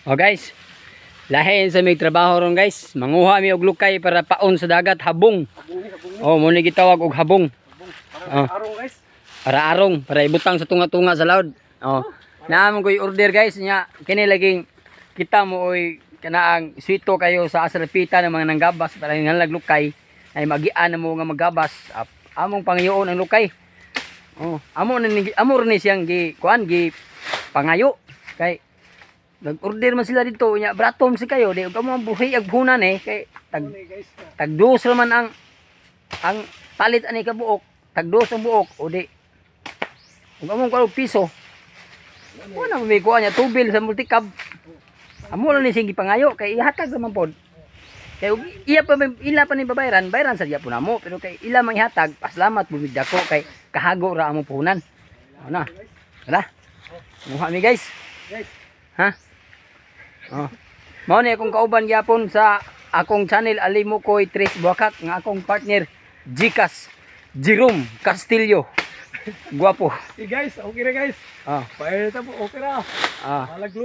O guys, lahin sa may trabaho ron guys. Manguha mi og lukay para paon sa dagat, habong. Oh, mo ni gitawag og habong. Para arong guys. Para arong, para ibutang sa tunga-tunga sa laod. Oh. Naamon ko'y order guys nya. Kini laging kita mo oy kanaang swito kayo sa asarapita ng mga nanggabas para ngalag lukay ay magian na mo nga maggabas. Among pangayoon ang lukay. Oh, amo ni siyang gi kuan gi pangayo kay nag-order man sila dito nya bratom si kayo di ug amo ang buhi ag buhunan kay tagdos man ang palit ani ka buok tagdos ang buok o di ug amo ko piso wala may kuha niya tubil sa multicab amo lang ni sing gipangayo kay ihatag naman pod kay ila pa ni babayaran sa diya po namo pero kay ila mang ihatag pasalamat bumid ako kay kahago ra among puhunan na wala muha mi guys ha. Oh. Mao ni akong kauban gyapon sa akong channel Alimukoy Tres Buakak nga akong partner Jikas Jerome Castillo. Guwapo. Guys, okay na guys. Paer ta po okay ra.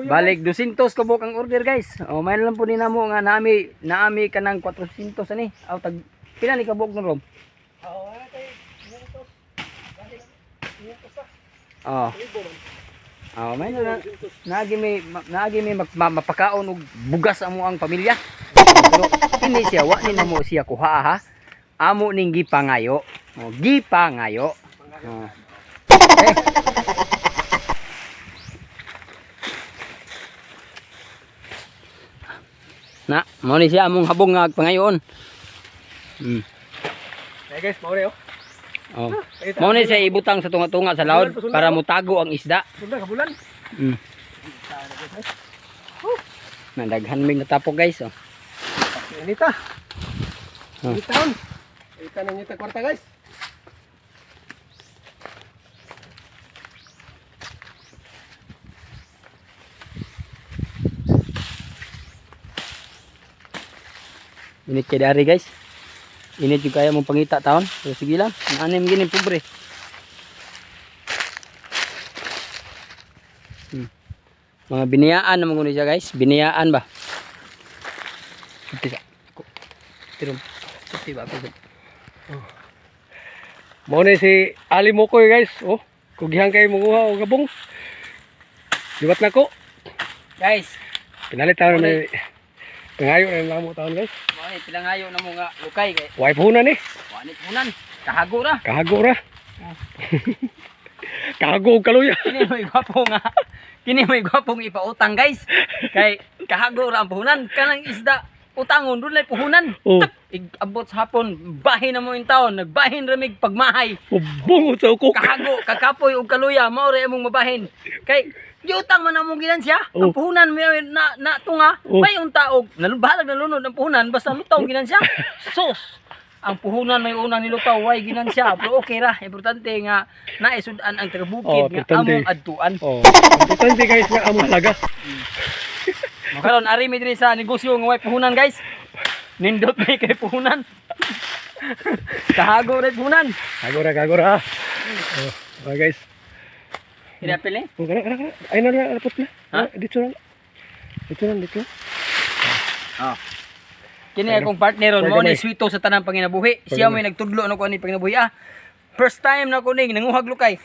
Balik 200 kabuk ang order guys. Oh, may lang po ni namo nga naami kanang 400 ani. Aw tag pila ni kabuk no rom? May naagi may mapakaon og bugas amo ang pamilya. Pero hindi siya wa ni namo siya kuha ha. Amo ning gipangayo. Gipangayo. Na, mo ni siya among habong nga pangayon. Hey guys, mao re Mao ni siya ibutang sa tunga-tunga sa laod para mutago ang isda. Sunda ka bulan. Nadaghan mig natapok guys Inita. Initaon. Ika nang ngita kwarta guys. Init kay dari guys. Init yung kaya mong pangita taon. So sige lang. Naanim gini pobre. Mga biniyaan naman ko siya guys. Biniyaan ba? Tirum. Suti ba ako? Mao ni si Alimukoy guys. Oh, kugihan kay munguha og gabong. Liwat na ko. Guys, pinalit taon na pangayo na namo taon guys. Mao ni pilangayo na mo nga lukay kay. Way puhunan Wanit punan. Kahago ra. Kahago og kaluya. Kini may gwapong ipautang guys. Kay kahago ra ang puhunan kanang isda utangon dunay puhunan. Abot sa hapon bahin na mo in taon nagbahin ramig pagmahay. Bungot sa ukok. Kahago kakapoy og kaluya mao ra imong mabahin. Kay giutang man among ginansya. Ang puhunan may na tunga may untaog bahalag nalunod ang puhunan basta lutaw ginansya. Sus. Ang puhunan may unang nilutaw way ginansya pero okay ra importante nga naisudan ang tribukid nga among adtuan. Importante guys nga among halaga. Makaron ari mi diri sa negosyo nga way puhunan guys. Nindot may kay puhunan. Kahago ra puhunan. Kagora. Guys. Ira pili? Kana. Ay na rapot na. Dito lang. Dito. Kini akong partner ron mo ni swito sa tanang panginabuhi. Siya may nagtudlo ano ko ani panginabuhi. First time na ko ning nanguhag lukay.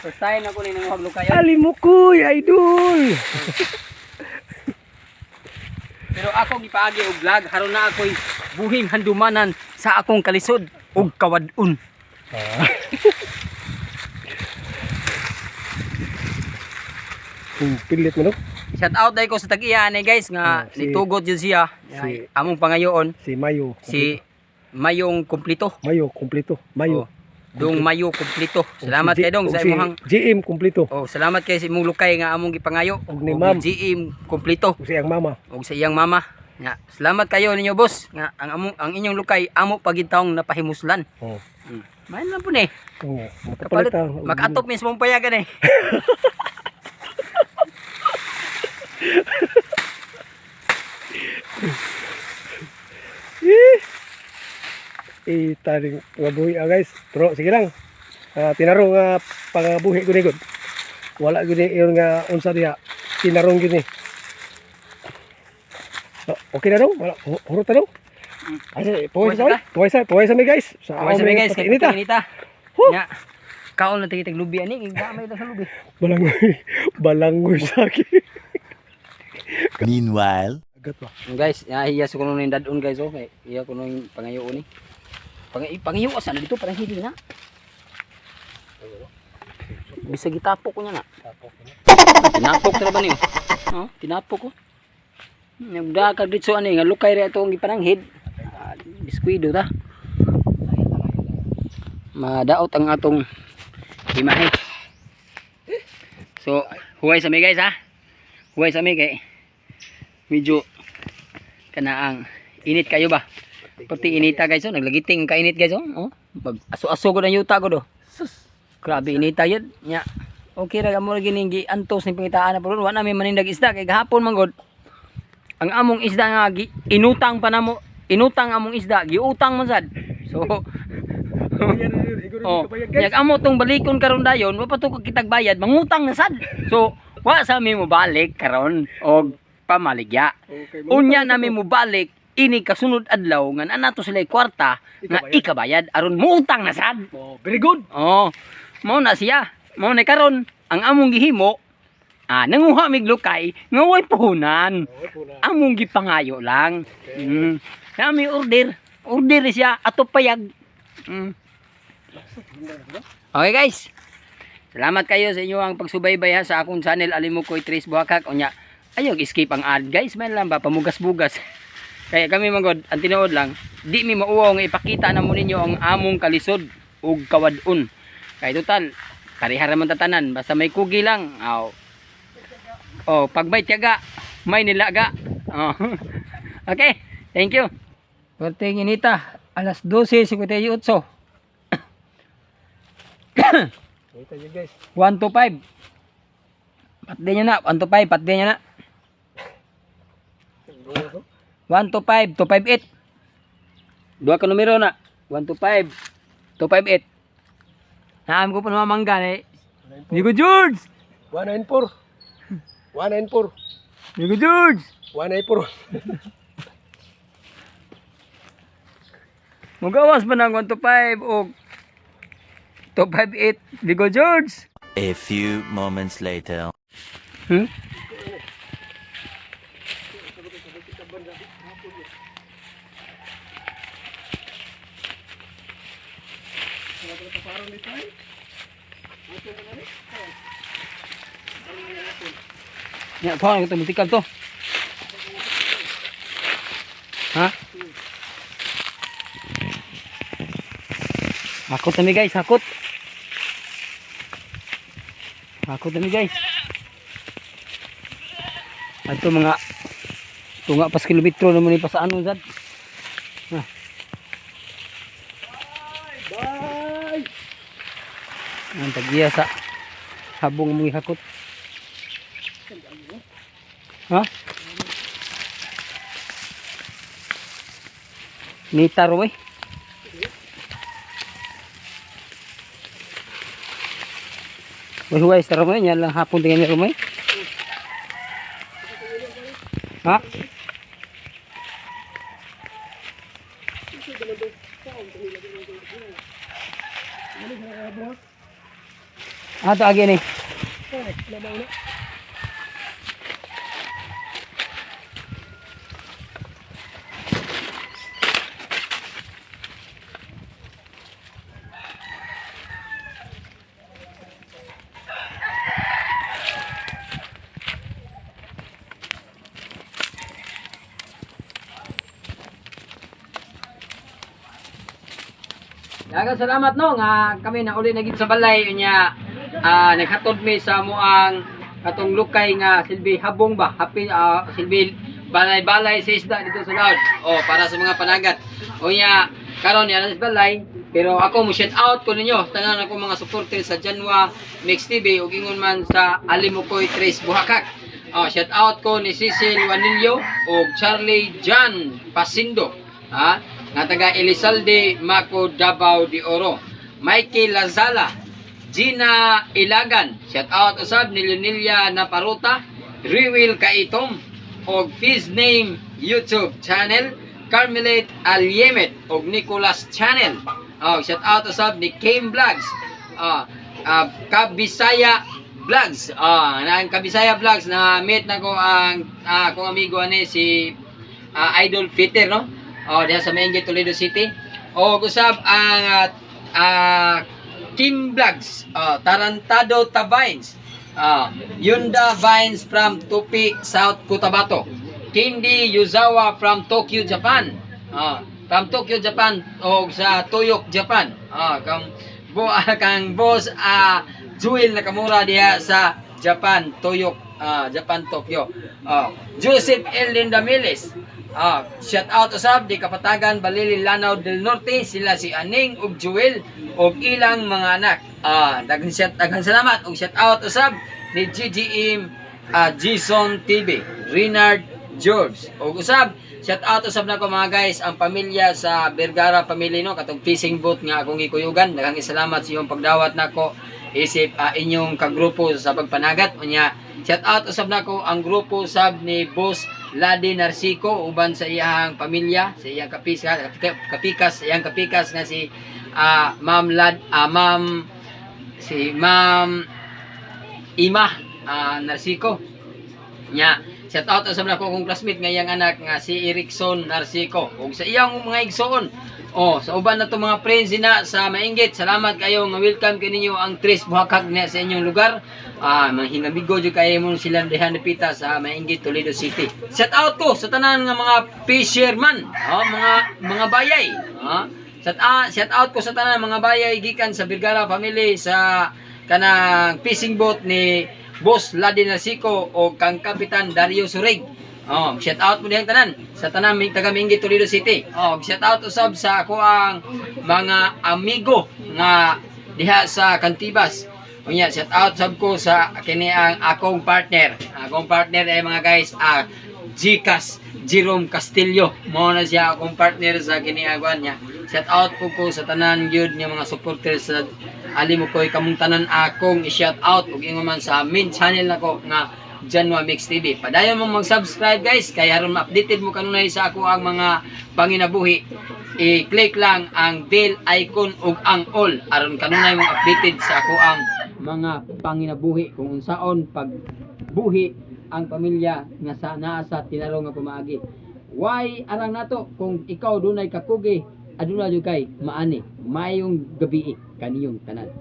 First time na ko ning nanguhag lukay. Alimukoy idol. Pero ako gipaagi og vlog haron na ako'y buhing handumanan sa akong kalisod ug kawadun. Pilit mo no? Shout out dai ko sa tag-iya ni guys nga nitugot jud siya. Among pangayoon si Mayo. Si Mayong Kumplito. Dong Mayo Kumplito. Salamat kay dong sa imong GM Kumplito. Salamat kay sa imong lukay nga among gipangayo. Og ni Ma'am GM Kumplito. Og sa iyang mama. Nga, salamat kayo ninyo boss nga ang inyong lukay amo pagintawong napahimuslan. Main lang po ni. Makatop mismo payagan Itaring ngabuhi guys. Pero sige lang. Tinarong nga pangabuhi ko ni gud. Wala gud yung nga unsa diha. Tinarong gud ni. Okay na daw? Wala, hurot na daw? Ay, puway sa mi guys. Sa mga guys, kay inita. inita. Nya. Kaon na tigitag lubi ani, gamay lang sa lubi. Balangoy sa akin. Meanwhile, Agat ba? Guys, iya sa kuno ning dadon guys oh, kay iya kuno ning pangayo ni. Pangayo asa na dito parang hili na. Bisa gitapok ko niya na. Tinapok ra ba niyo? Oh, tinapok ko. Nagdakag dito ani nga lukay ra atong gipananghid. Biskuido ta. Madaot ang atong imahe. So, huway sa mi guys ha. Huway sa mi kay medyo kanaang init kayo ba? Pati inita guys oh, naglagiting ka init guys oh. Aso-aso ko na yuta ko do. Sus. Grabe inita yun. Nya. Okay ra mo gining giantos ning pangitaan na pero wa na may manindag isda kay gahapon man god. Ang among isda nga inutang pa namo, inutang among isda, giutang man sad. So oh, yak amo tong balikon karon dayon, wa pa to kitag bayad, mangutang na sad. So, wa sa mi mo balik karon og pamaligya. Unya nami mo balik ini kasunod adlaw nga anato sila kwarta nga ikabayad aron muutang na sad. Oh, very good. Oh, mao na siya. Mao na karon ang among gihimo nanguha mig lukay nga way puhunan. Among gipangayo lang. Nami order siya ato payag. Okay guys. Salamat kayo sa inyo ang pagsubaybay ha sa akong channel Alimukoy Trace Buhakak. Unya ayaw skip ang ad guys, man lang ba pamugas-bugas. Kaya kami magod ang tinuod lang, di mi mauwaw nga ipakita na mo ninyo ang among kalisod ug kawadon. Kaya total parihara man tatanan basta may kugi lang. Pag may tiyaga, may nilaga. Okay, thank you. Perting inita, alas 12:58. Ito yun guys. 1 to 5. Patde nyo na, 1 to 5, patde nyo na. 1 to 5, 258. Dua ka numero na. 1 to 5, 258. Naam ko pa namamanggan eh. Nico George! 194. 194. Nico George! 194. Magawas ba ng 1 to 5 o 258 Nico George? a few moments later. Ya, paano ko mutikal to? Ha? Hakot na mi guys, hakot. Hakot na mi guys. Ato mga tunga pas kilometro naman ni pasaanon sad. Ha. Bye. Ang tagiya sa habong mga hakot. Ha? Nita ro eh. Huwag sa rumay, yan lang hapon tingnan niya rumay. Ha? Ito agi ni. Daghang salamat no nga kami na uli na gid sa balay unya naghatod mi sa muang katong lukay nga silbi habong ba happy silbi balay-balay sa isda dito sa laod para sa mga panagat unya karon yan sa balay pero ako mo shout out ko ninyo tanan ako mga supporter sa Janwa Mix TV ug ingon man sa Alimukoy Trace Buhakak shout out ko ni Cecil Wanillo ug Charlie John Pasindo nga taga Elizalde, Maco, Davao de Oro. Mikey Lazala, Gina Ilagan, shout out usab ni Leonelia Naparuta, Riwil Kaitom, og Fiz Name YouTube channel, Carmelite Alyemet og Nicolas channel. Shout out usab ni Kame Vlogs, Kabisaya Vlogs. Ang Kabisaya Vlogs na meet na ko ang akong amigo ani si Idol Peter, no? Diha sa Maingit, Toledo City. O usab ang Kim Vlogs, Tarantado Tabines, Yunda Vines from Tupi, South Cotabato, Kindi Yuzawa from Tokyo, Japan, o sa Toyok, Japan. Kang boss Jewel Nakamura diha sa Japan, Toyok, Japan, Tokyo. Joseph L. Lindamiles, shout out usab di Kapatagan, Balili, Lanao del Norte, sila si Aning ug Jewel ug ilang mga anak. Daghang salamat ug shout out usab ni GGM Jason TV, Renard George ug usab shout out usab nako mga guys ang pamilya sa Vergara family, no, katong fishing boat nga akong gikuyugan. Daghang salamat sa iyong pagdawat nako isip inyong kagrupo sa pagpanagat. Unya shout out usab nako ang grupo sab ni Boss Ladi Narcico uban sa iyang pamilya, sa iyang kapikas nga si Ma'am Ima Narcico. Nya shout out usab nako kong classmate nga iyang anak nga si Ericson Narcico ug sa iyang mga igsoon. Sa uban na to mga friends na sa Maingit, salamat kayo nga welcome kaninyo ang Tres Buhakag na sa inyong lugar. Mahingamigo jud kayo mo sila diha napita sa Maingit, Toledo City. Shout out ko sa tanan nga mga fisherman, mga bayay. Shout out ko sa tanan mga bayay gikan sa Vergara family sa kanang fishing boat ni Boss Ladi Narcico o kang Kapitan Dario Surig. Shout out mo diyang tanan sa tanan taga Maingit, Toledo City. Shout out usab sa ako ang mga amigo nga diha sa Cantibas. Unya shout out sab ko sa kini ang akong partner. Akong partner ay mga guys, Gcas Jerome Castillo. Mao na siya akong partner sa kini agwan niya. Shout out ko sa tanan gyud nga mga supporters sa alimo koy kamong tanan akong i-shout out ug ingon man sa main channel nako nga Janwa Mix TV. Padayon mo mag-subscribe guys kay aron ma-updated mo kanunay sa ako ang mga panginabuhi. I-click lang ang bell icon ug ang all aron kanunay mo updated sa ako ang mga panginabuhi kung unsaon pagbuhi ang pamilya nga naa sa tinaro nga pamaagi. Why arang nato kung ikaw dunay kakugi aduna jud kay maani mayong gabi kaniyong tanan.